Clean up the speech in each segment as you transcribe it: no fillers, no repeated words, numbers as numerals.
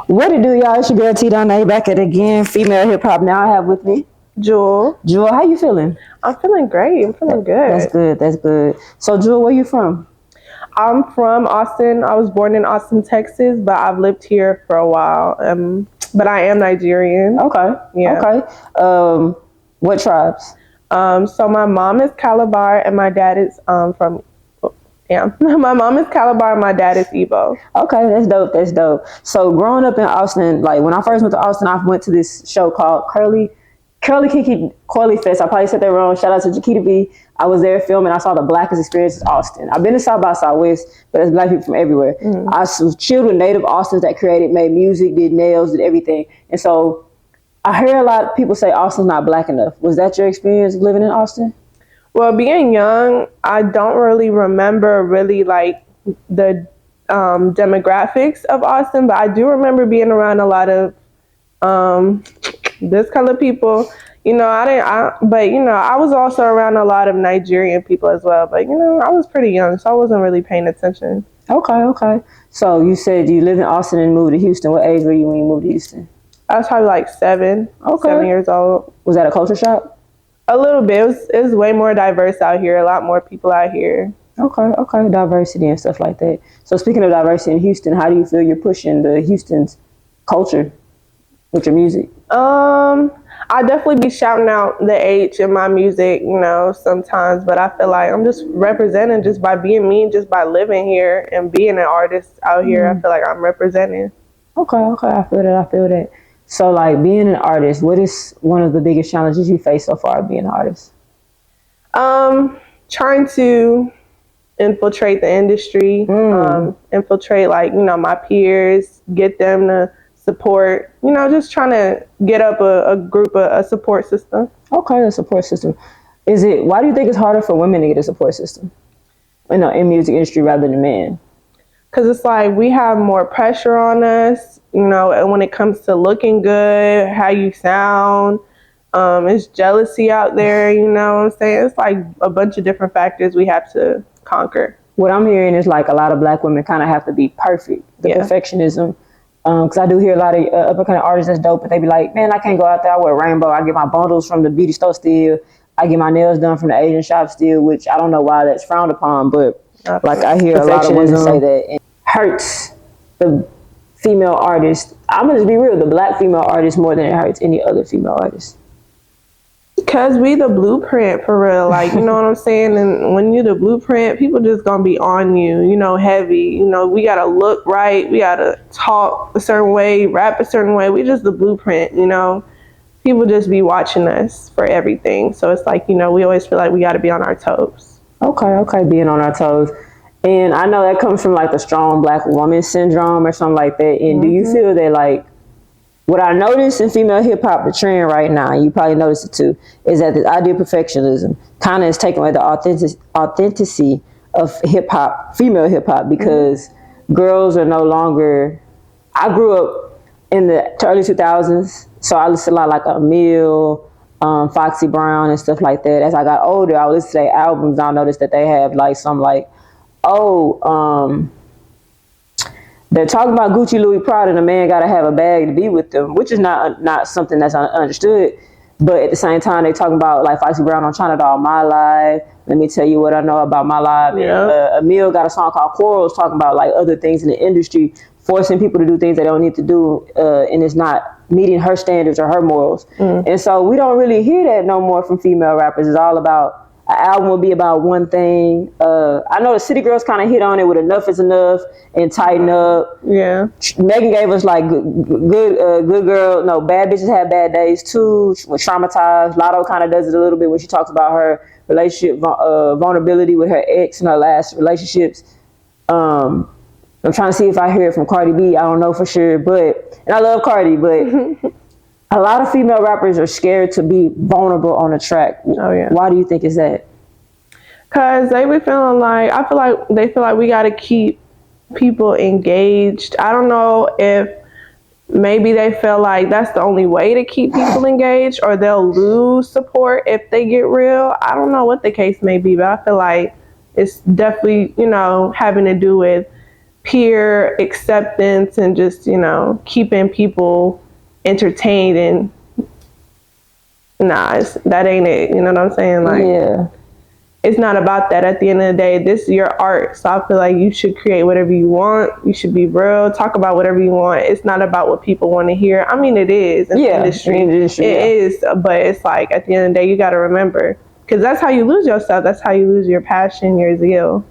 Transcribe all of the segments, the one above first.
What it do, y'all? It's your girl T Donna back at it again. Female hip hop. Now I have with me Jewel. Jewel, how you feeling? I'm feeling great. I'm feeling good. That's good. That's good. So Jewel, where you from? I'm from Austin. I was born in Austin, Texas, but I've lived here for a while. But I am Nigerian. Okay. Yeah. Okay. What tribes? So my mom is Calabar and my dad is my mom is Calabar and my dad is Igbo. Okay, that's dope. That's dope. So growing up in Austin, like when I first went to Austin, I went to this show called Curly Kiki Coily Fest. I probably said that wrong. Shout out to Jaquita B. I was there filming. I saw the blackest experience in Austin. I've been to South by Southwest, but there's black people from everywhere. Mm-hmm. I was chilled with native Austins that made music, did nails, did everything. And so I hear a lot of people say Austin's not black enough. Was that your experience living in Austin? Well, being young, I don't really remember like the demographics of Austin, but I do remember being around a lot of this color people. You know, I was also around a lot of Nigerian people as well. But, I was pretty young, so I wasn't really paying attention. Okay. So you said you lived in Austin and moved to Houston. What age were you when you moved to Houston? I was probably like 7 years old. Was that a culture shock? A little bit. It was way more diverse out here. A lot more people out here. Okay. Diversity and stuff like that. So speaking of diversity in Houston, how do you feel you're pushing the Houston's culture with your music? I definitely be shouting out the H in my music, sometimes, but I feel like I'm just representing just by being me, just by living here and being an artist out here. I feel like I'm representing. Okay. I feel that. So, like, being an artist, what is one of the biggest challenges you face so far being an artist? Trying to infiltrate the industry, infiltrate, my peers, get them to support, just trying to get up a support system. Okay, a support system. Why do you think it's harder for women to get a support system in music industry rather than men? Because it's like we have more pressure on us, and when it comes to looking good, how you sound, it's jealousy out there, you know what I'm saying? It's like a bunch of different factors we have to conquer. What I'm hearing is like a lot of black women kind of have to be perfect, perfectionism. Because I do hear a lot of up-and-coming artists that's dope, but they be like, man, I can't go out there, I wear rainbow, I get my bundles from the beauty store still, I get my nails done from the Asian shop still, which I don't know why that's frowned upon, but like I hear a lot of women say that it hurts the female artist. I'm gonna just be real, the black female artist more than it hurts any other female artist. Because we the blueprint for real, like, you know what I'm saying? And when you the blueprint, people just gonna be on you, heavy. We gotta look right, we gotta talk a certain way, rap a certain way. We just the blueprint, People just be watching us for everything. So it's like, we always feel like we gotta be on our toes. Okay, being on our toes. And I know that comes from like the strong black woman syndrome or something like that. And do you feel that like, what I notice in female hip hop, the trend right now, and you probably noticed it too, is that the idea of perfectionism kind of is taking away the authenticity of hip hop, female hip hop, because girls are no longer. I grew up in the early 2000s, so I listened a lot like Emil, Foxy Brown, and stuff like that. As I got older, I would listen to their albums. I noticed that they have like some like, they're talking about Gucci, Louis, Prada, and a man got to have a bag to be with them, which is not something that's understood. But at the same time, they talking about like Foxy Brown on China Doll, My Life. Let me tell you what I know about my life. Yeah. Emil got a song called Quarrels talking about like other things in the industry, forcing people to do things they don't need to do, and it's not meeting her standards or her morals. And so we don't really hear that no more from female rappers. It's all about, an album will be about one thing. I know the City Girls kind of hit on it with Enough Is Enough and Tighten Up. Yeah. Megan gave us like good girl. No, Bad Bitches Have Bad Days too. With Traumatized. Lotto kind of does it a little bit when she talks about her relationship vulnerability with her ex in her last relationships. I'm trying to see if I hear it from Cardi B. I don't know for sure, and I love Cardi, but a lot of female rappers are scared to be vulnerable on a track. Oh yeah. Why do you think is that? Cause they be feeling like, I feel like they feel like we gotta keep people engaged. I don't know if maybe they feel like that's the only way to keep people engaged, or they'll lose support if they get real. I don't know what the case may be, but I feel like it's definitely, having to do with peer acceptance and just, you know, keeping people entertained, and that ain't it. You know what I'm saying? Like, yeah. It's not about that. At the end of the day, this is your art. So I feel like you should create whatever you want. You should be real. Talk about whatever you want. It's not about what people want to hear. I mean, it is in the industry. It is, but it's like at the end of the day, you got to remember, because that's how you lose yourself. That's how you lose your passion, your zeal.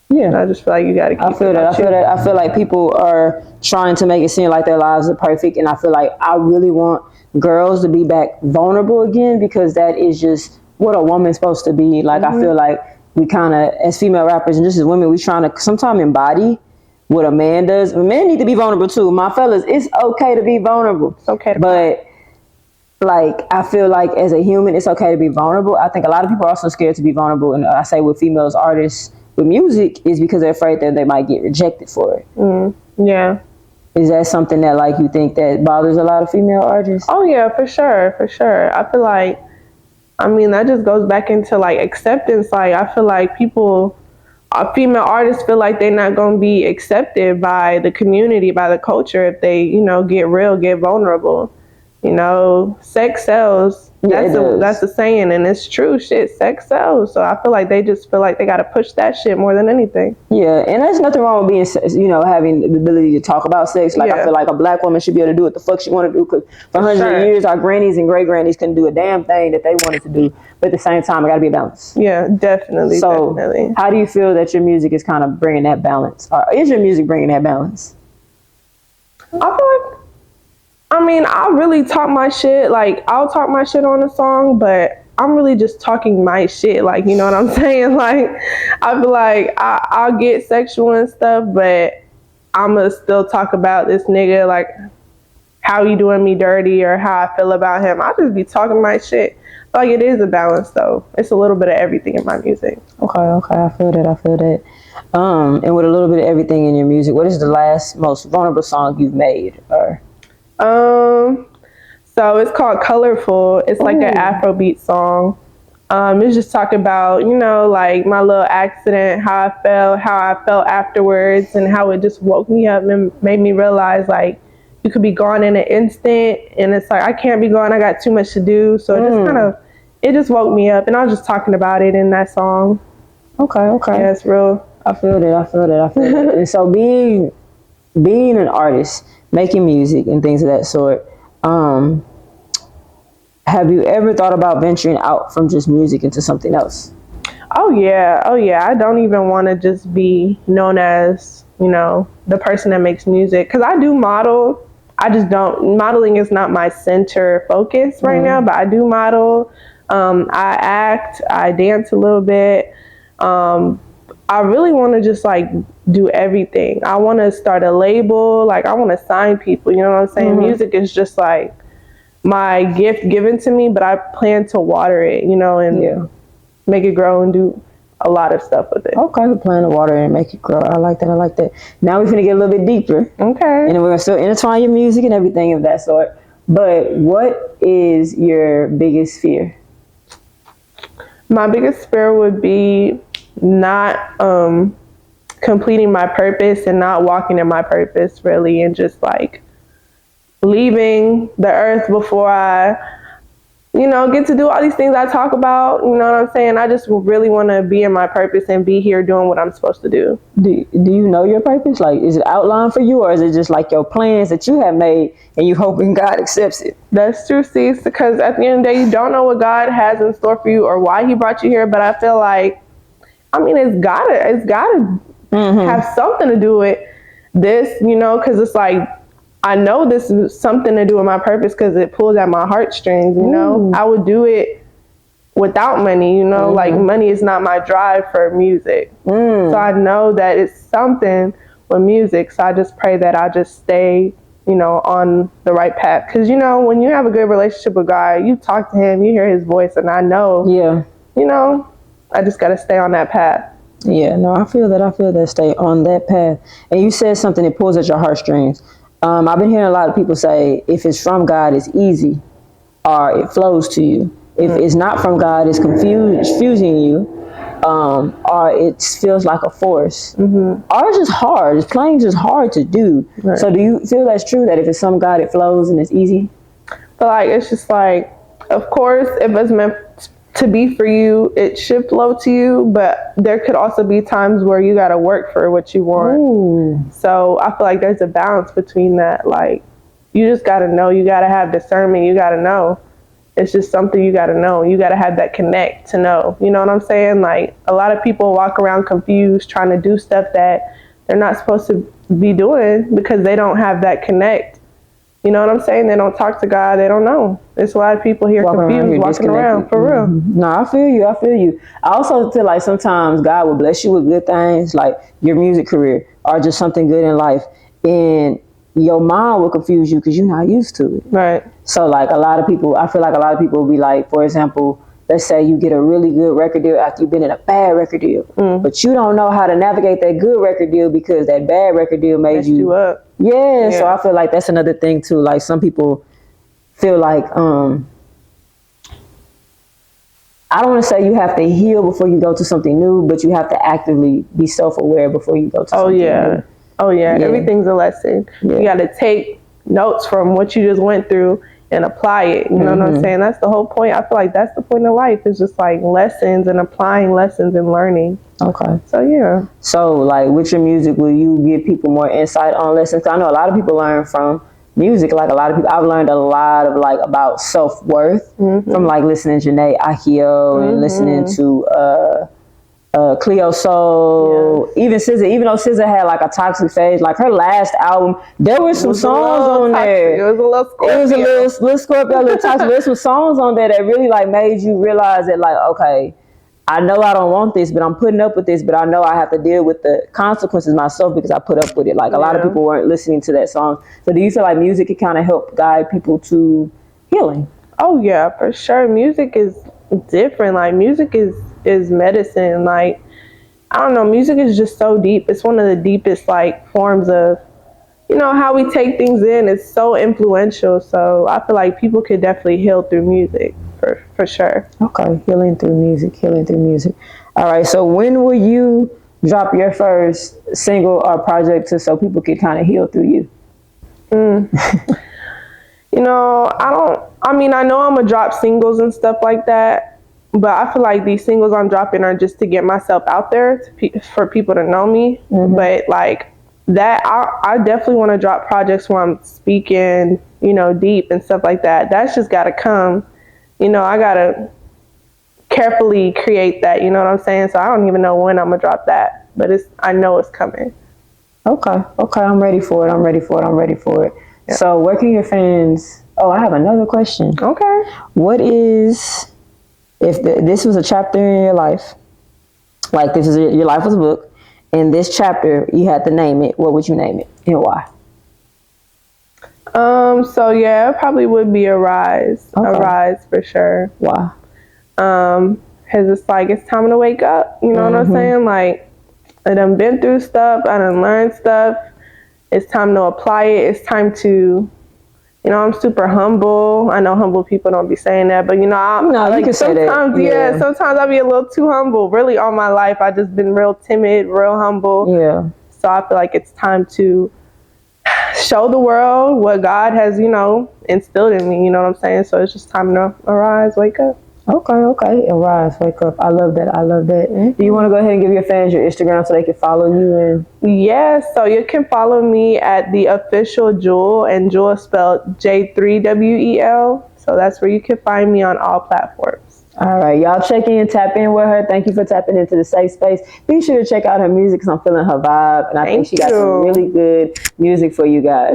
Yeah, and I just feel like you got to keep. I feel that. I feel like people are trying to make it seem like their lives are perfect, and I feel like I really want girls to be back vulnerable again, because that is just what a woman's supposed to be. Like, I feel like we kind of, as female rappers and just as women, we trying to sometimes embody what a man does. Men need to be vulnerable too. My fellas, it's okay to be vulnerable. It's okay to but like, I feel like as a human, it's okay to be vulnerable. I think a lot of people are also scared to be vulnerable. And I say with females artists with music is because they're afraid that they might get rejected for it. Yeah. Is that something that, like, you think that bothers a lot of female artists? Oh yeah, for sure. I feel like, I mean, that just goes back into like acceptance. Like, I feel like female artists feel like they're not going to be accepted by the community, by the culture, if they, you know, get real, get vulnerable. You know, sex sells. That's the saying, and it's true. Shit, sex sells. So I feel like they just feel like they got to push that shit more than anything. Yeah, and there's nothing wrong with being, you know, having the ability to talk about sex. Like, I feel like a black woman should be able to do what the fuck she want to do, because for hundreds of years, our grannies and great grannies couldn't do a damn thing that they wanted to do. But at the same time, it got to be a balance. Yeah, definitely. So, how do you feel that your music is kind of bringing that balance? Or is your music bringing that balance? I feel like, I mean, I really talk my shit. Like, I'll talk my shit on a song, but I'm really just talking my shit. Like, you know what I'm saying? Like, I feel like I'll get sexual and stuff, but I'm going to still talk about this nigga, like, how he doing me dirty or how I feel about him. I'll just be talking my shit. Like, it is a balance, though. It's a little bit of everything in my music. Okay, I feel that. And with a little bit of everything in your music, what is the last most vulnerable song you've made? Or so it's called Colorful. It's like an Afrobeat song. It's just talking about, you know, like my little accident, how I felt afterwards, and how it just woke me up and made me realize, like, you could be gone in an instant, and it's like, I can't be gone, I got too much to do. So it just woke me up, and I was just talking about it in that song. Okay. Yeah, it's real. I feel that. And so being an artist, making music and things of that sort, have you ever thought about venturing out from just music into something else? Oh yeah. I don't even want to just be known as, you know, the person that makes music, because I do model. I just don't, modeling is not my center focus right now, but I do model. I act, I dance a little bit. I really want to just like do everything. I want to start a label. Like, I want to sign people, you know what I'm saying? Music is just like my gift given to me, but I plan to water it, you know, and make it grow and do a lot of stuff with it. Okay, we plan to water it and make it grow. I like that. Now we're going to get a little bit deeper. Okay. And then we're going to still intertwine your music and everything of that sort. But what is your biggest fear? My biggest fear would be not completing my purpose and not walking in my purpose, really, and just like leaving the earth before I, you know, get to do all these things I talk about. You know what I'm saying? I just really want to be in my purpose and be here doing what I'm supposed to do. Do you know your purpose? Like, is it outlined for you, or is it just like your plans that you have made and you hoping God accepts it? That's true, sis, because at the end of the day, you don't know what God has in store for you or why he brought you here. But I feel like, I mean, it's gotta have something to do with this, you know, because it's like, I know this is something to do with my purpose because it pulls at my heartstrings, you know. I would do it without money, you know, like money is not my drive for music. So I know that it's something with music. So I just pray that I just stay, you know, on the right path. Because, you know, when you have a good relationship with God, you talk to him, you hear his voice, and I know, you know, I just got to stay on that path. Yeah, no, I feel that stay on that path. And you said something that pulls at your heartstrings. I've been hearing a lot of people say, if it's from God, it's easy, or it flows to you. If it's not from God, it's confusing you. or it feels like a force, or it's just hard. It's plain just hard to do. Right. So do you feel that's true, that if it's some God, it flows and it's easy? But like, it's just like, of course, if it's meant to be for you, it should flow to you, but there could also be times where you got to work for what you want. Ooh. So I feel like there's a balance between that. Like, you just got to know, you got to have discernment, you got to know. It's just something you got to know. You got to have that connect to know. You know what I'm saying? Like, a lot of people walk around confused trying to do stuff that they're not supposed to be doing because they don't have that connect. You know what I'm saying? They don't talk to God. They don't know. There's a lot of people here confused, walking around, for real. No, I feel you. I also feel like sometimes God will bless you with good things, like your music career or just something good in life. And your mind will confuse you because you're not used to it. Right. So like I feel like a lot of people will be like, for example, let's say you get a really good record deal after you've been in a bad record deal, but you don't know how to navigate that good record deal because that bad record deal made you up. Yeah, so I feel like that's another thing too. Like some people feel like, I don't want to say you have to heal before you go to something new, but you have to actively be self-aware before you go to something new. Oh yeah, everything's a lesson. You got to take notes from what you just went through and apply it. You know what I'm saying? That's the whole point. I feel like that's the point of life. It's just like lessons and applying lessons and learning. Okay. So yeah. So like with your music, will you give people more insight on lessons? 'Cause I know a lot of people learn from music. Like a lot of people, I've learned a lot of like about self-worth from like listening to Janae Akio and listening to Cleo Soul, even SZA. Even though SZA had like a toxic phase, like her last album, there were some songs on there. It was a little Scorpio. It was a little Scorpio, a little toxic. There's some songs on there that really like made you realize that like, okay, I know I don't want this, but I'm putting up with this, but I know I have to deal with the consequences myself because I put up with it. Like a lot of people weren't listening to that song. So do you feel like music can kind of help guide people to healing? Oh yeah, for sure. Music is different. Like music is medicine. Like, I don't know, music is just so deep. It's one of the deepest like forms of, you know, how we take things in. It's so influential. So I feel like people could definitely heal through music. For sure. Okay, healing through music. All right, so when will you drop your first single or project so people can kind of heal through you? You know, I know I'm gonna drop singles and stuff like that, but I feel like these singles I'm dropping are just to get myself out there for people to know me. But like that, I definitely want to drop projects where I'm speaking, you know, deep and stuff like that. That's just gotta come. You know, I gotta carefully create that, you know what I'm saying? So I don't even know when I'm gonna drop that, but I know it's coming. Okay, I'm ready for it. Yeah. So where can your fans, I have another question. Okay. What is, if this was a chapter in your life, like this is your life was a book, and this chapter you had to name it, what would you name it and why? So yeah, it probably would be Arise. Okay. Arise for sure. Why? Cause it's like, it's time to wake up. You know what I'm saying? Like, I done been through stuff. I done learned stuff. It's time to apply it. It's time to, you know, I'm super humble. I know humble people don't be saying that, but you know, you can say that. Yeah, sometimes I be a little too humble. Really, all my life, I just been real timid, real humble. Yeah. So I feel like it's time to show the world what God has, you know, instilled in me, you know what I'm saying? So it's just time to arise, wake up. Okay. Arise, wake up. I love that. Do you want to go ahead and give your fans your Instagram so they can follow you? Yes, so you can follow me at the official J3wel, and J3wel is spelled J3wel. So that's where you can find me on all platforms. All right, y'all check in, tap in with her. Thank you for tapping into the safe space. Be sure to check out her music because I'm feeling her vibe. And I think she got some really good music for you guys.